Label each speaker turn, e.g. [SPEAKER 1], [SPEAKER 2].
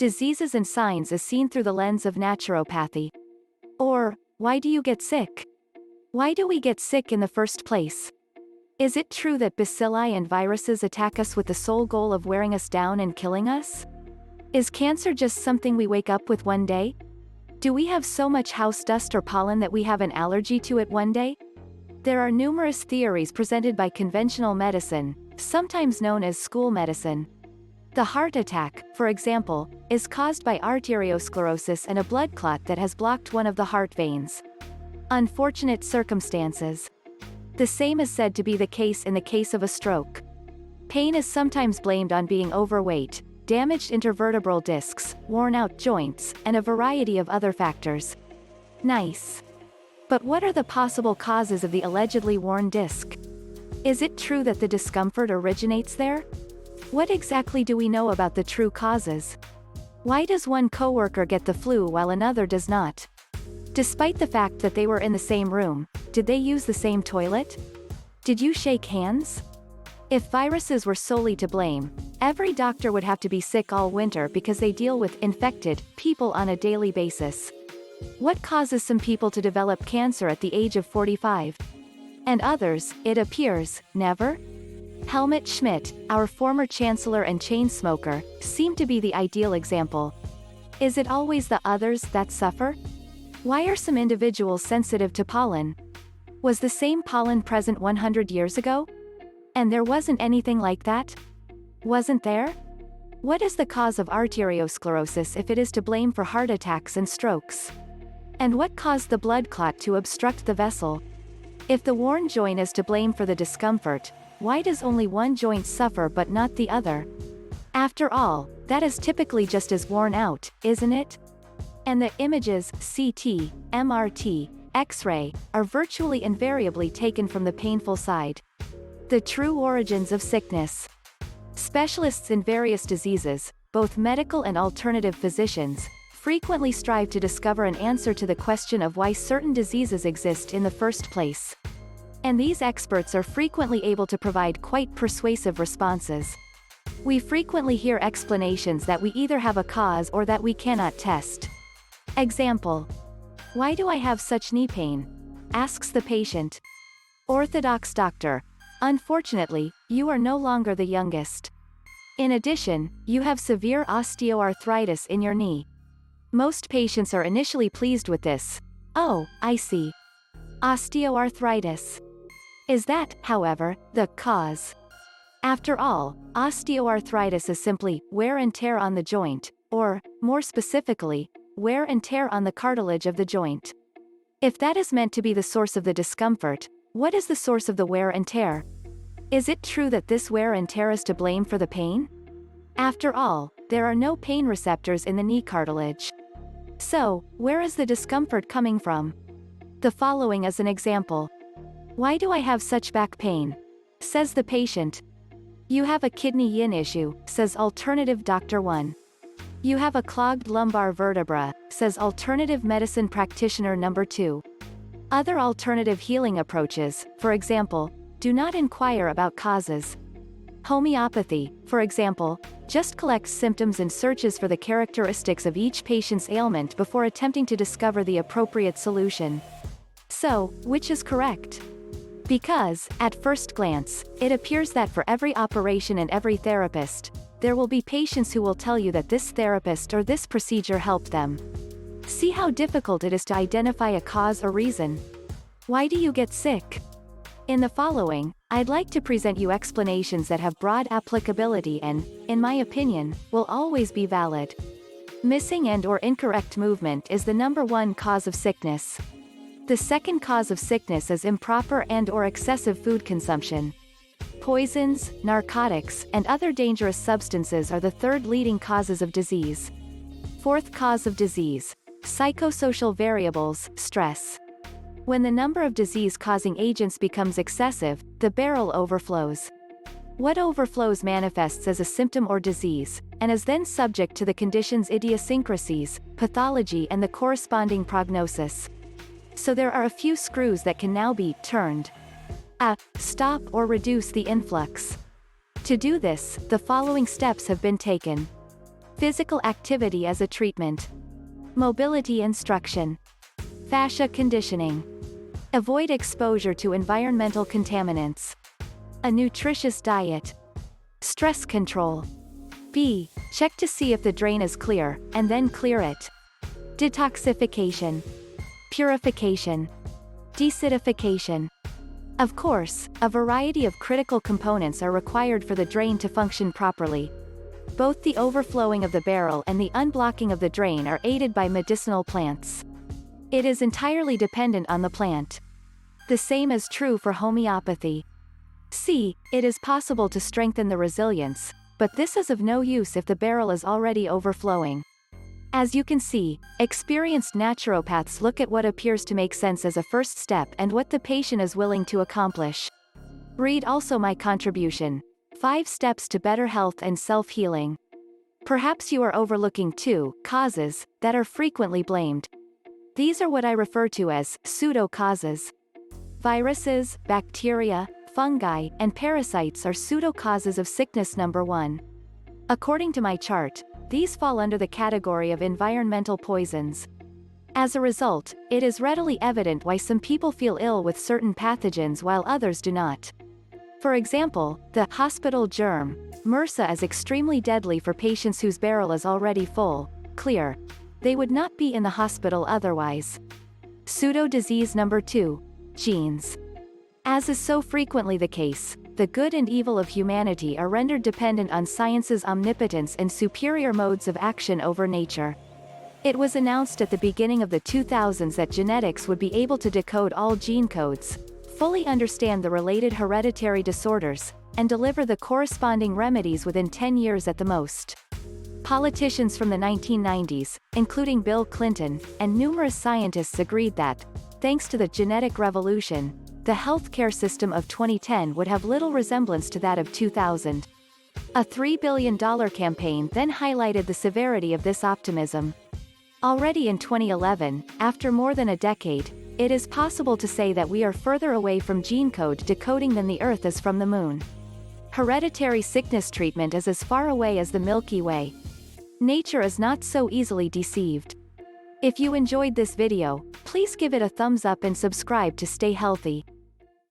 [SPEAKER 1] Diseases and signs as seen through the lens of naturopathy. Or, why do you get sick? Why do we get sick in the first place? Is it true that bacilli and viruses attack us with the sole goal of wearing us down and killing us? Is cancer just something we wake up with one day? Do we have so much house dust or pollen that we have an allergy to it one day? There are numerous theories presented by conventional medicine, sometimes known as school medicine. The heart attack, for example, is caused by arteriosclerosis and a blood clot that has blocked one of the heart veins. Unfortunate circumstances. The same is said to be the case in the case of a stroke. Pain is sometimes blamed on being overweight, damaged intervertebral discs, worn-out joints, and a variety of other factors. Nice. But what are the possible causes of the allegedly worn disc? Is it true that the discomfort originates there? What exactly do we know about the true causes? Why does one coworker get the flu while another does not? Despite the fact that they were in the same room, did they use the same toilet? Did you shake hands? If viruses were solely to blame, every doctor would have to be sick all winter because they deal with infected people on a daily basis. What causes some people to develop cancer at the age of 45? And others, it appears, never? Helmut Schmidt, our former chancellor and chain smoker, seemed to be the ideal example. Is it always the others that suffer? Why are some individuals sensitive to pollen? Was the same pollen present 100 years ago? And there wasn't anything like that? Wasn't there? What is the cause of arteriosclerosis if it is to blame for heart attacks and strokes? And what caused the blood clot to obstruct the vessel? If the worn joint is to blame for the discomfort, why does only one joint suffer but not the other? After all, that is typically just as worn out, isn't it? And the images, CT, MRT, X-ray, are virtually invariably taken from the painful side. The true origins of sickness. Specialists in various diseases, both medical and alternative physicians, frequently strive to discover an answer to the question of why certain diseases exist in the first place. And these experts are frequently able to provide quite persuasive responses. We frequently hear explanations that we either have a cause or that we cannot test. Example. Why do I have such knee pain? Asks the patient. Orthodox doctor. Unfortunately, you are no longer the youngest. In addition, you have severe osteoarthritis in your knee. Most patients are initially pleased with this. Oh, I see. Osteoarthritis. Is that, however, the cause? After all, osteoarthritis is simply wear and tear on the joint, or, more specifically, wear and tear on the cartilage of the joint. If that is meant to be the source of the discomfort, what is the source of the wear and tear? Is it true that this wear and tear is to blame for the pain? After all, there are no pain receptors in the knee cartilage. So, where is the discomfort coming from? The following is an example. Why do I have such back pain? Says the patient. You have a kidney yin issue, says alternative Dr. 1. You have a clogged lumbar vertebra, says alternative medicine practitioner number 2. Other alternative healing approaches, for example, do not inquire about causes. Homeopathy, for example, just collects symptoms and searches for the characteristics of each patient's ailment before attempting to discover the appropriate solution. So, which is correct? Because, at first glance, it appears that for every operation and every therapist, there will be patients who will tell you that this therapist or this procedure helped them. See how difficult it is to identify a cause or reason. Why do you get sick? In the following, I'd like to present you explanations that have broad applicability and, in my opinion, will always be valid. Missing and/or incorrect movement is the number one cause of sickness. The second cause of sickness is improper and/or excessive food consumption. Poisons, narcotics, and other dangerous substances are the third leading causes of disease. Fourth cause of disease. Psychosocial variables, stress. When the number of disease-causing agents becomes excessive, the barrel overflows. What overflows manifests as a symptom or disease, and is then subject to the condition's idiosyncrasies, pathology and the corresponding prognosis. So there are a few screws that can now be turned. A. Stop or reduce the influx. To do this, the following steps have been taken. Physical activity as a treatment. Mobility instruction. Fascia conditioning. Avoid exposure to environmental contaminants. A nutritious diet. Stress control. B. Check to see if the drain is clear, and then clear it. Detoxification. Purification. Deacidification. Of course, a variety of critical components are required for the drain to function properly. Both the overflowing of the barrel and the unblocking of the drain are aided by medicinal plants. It is entirely dependent on the plant. The same is true for homeopathy. C. It is possible to strengthen the resilience, but this is of no use if the barrel is already overflowing. As you can see, experienced naturopaths look at what appears to make sense as a first step and what the patient is willing to accomplish. Read also my contribution, 5 Steps to Better Health and Self-Healing. Perhaps you are overlooking 2 causes that are frequently blamed. These are what I refer to as pseudo causes. Viruses, bacteria, fungi, and parasites are pseudo causes of sickness number 1. According to my chart, these fall under the category of environmental poisons. As a result, it is readily evident why some people feel ill with certain pathogens while others do not. For example, the hospital germ, MRSA, is extremely deadly for patients whose barrel is already full, clear. They would not be in the hospital otherwise. Pseudo disease number 2. Genes. As is so frequently the case, the good and evil of humanity are rendered dependent on science's omnipotence and superior modes of action over nature. It was announced at the beginning of the 2000s that genetics would be able to decode all gene codes, fully understand the related hereditary disorders, and deliver the corresponding remedies within 10 years at the most. Politicians from the 1990s, including Bill Clinton, and numerous scientists agreed that, thanks to the genetic revolution, the healthcare system of 2010 would have little resemblance to that of 2000. A $3 billion campaign then highlighted the severity of this optimism. Already in 2011, after more than a decade, it is possible to say that we are further away from gene code decoding than the Earth is from the Moon. Hereditary sickness treatment is as far away as the Milky Way. Nature is not so easily deceived. If you enjoyed this video, please give it a thumbs up and subscribe to stay healthy.